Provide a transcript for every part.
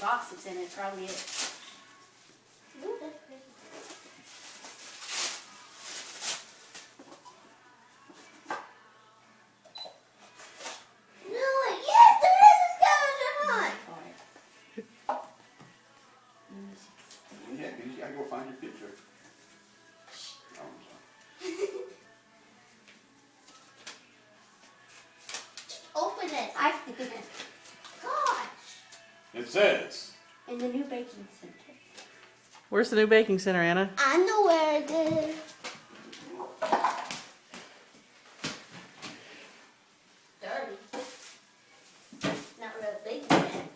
box that's in it, probably it. Ooh, that's crazy. No, yes, there is a scavenger hunt. Yeah, you gotta go find your picture. Oh, I'm sorry. Open it. I Gosh. It says. In the new baking center. Where's the new baking center, Anna? I know where it is. Dirty. Not real big yet.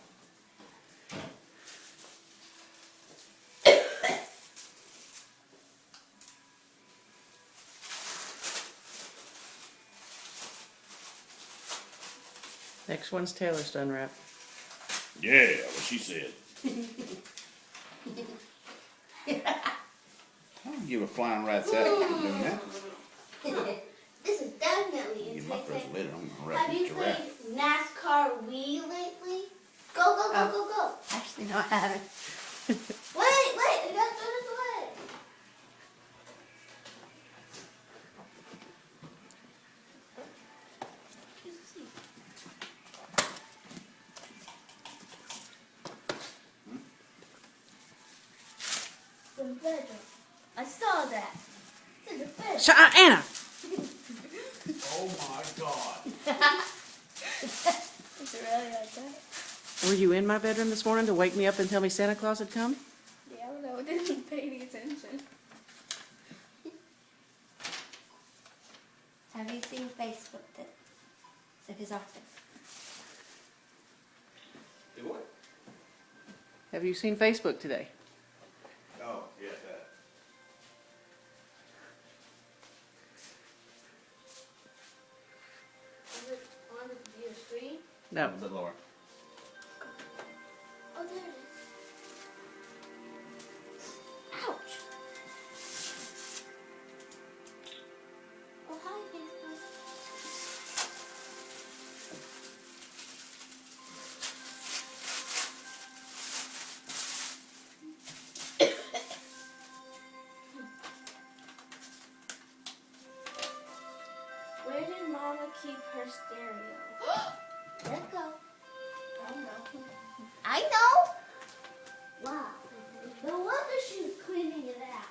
Next one's Taylor's to unwrap. Yeah, what she said. I don't give a flying rat's ass for doing that. This is definitely Get my first interesting. letter. I'm gonna wrap Have this you giraffe. played NASCAR Wii lately? Go, go, go, go, go. Actually, no, I haven't. Wait, you gotta throw this away. The bedroom. I saw that. It's in the bedroom. Shut up, Anna! Oh my God. Is it really like that? Were you in my bedroom this morning to wake me up and tell me Santa Claus had come? Yeah, no, I didn't pay any attention. Have you seen Facebook that of his office? Do what? Have you seen Facebook today? Oh, yeah, that. Is it on the computer screen? No. A bit lower. Oh, there it is. Ouch. Oh, hi, Facebook. Where did Mama keep her stereo? Let it go. Oh no. I know. Wow. No wonder she was cleaning it out.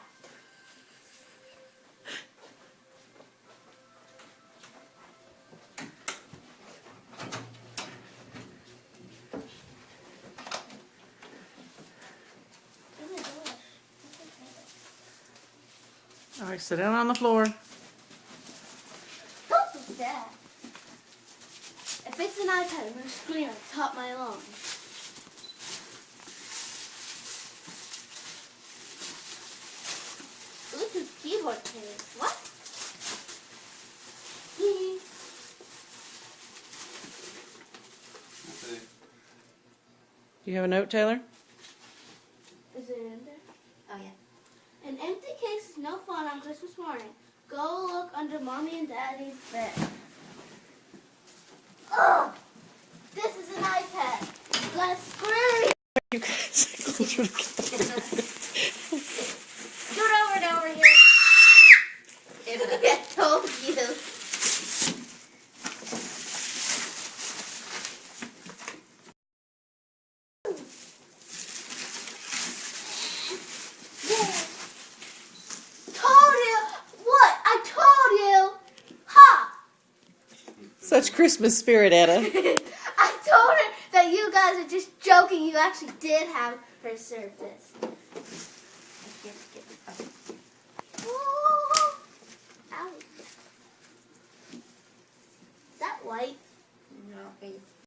Oh my gosh. All right, sit down on the floor. Don't do that. If it's an iPad, I'm going to scream at the top of my lungs. Bluetooth keyboard case. What? That's it. Do you have a note, Taylor? Is it in there? Oh, yeah. An empty case is no fun on Christmas morning. Go look under Mommy and Daddy's bed. Ugh! This is an iPad. Let's scream! You guys are closer together. Do it over and over here. I told you. Told you. What? I told you. Ha! Such Christmas spirit, Anna. I told her that you guys are just joking. You actually did have her surface.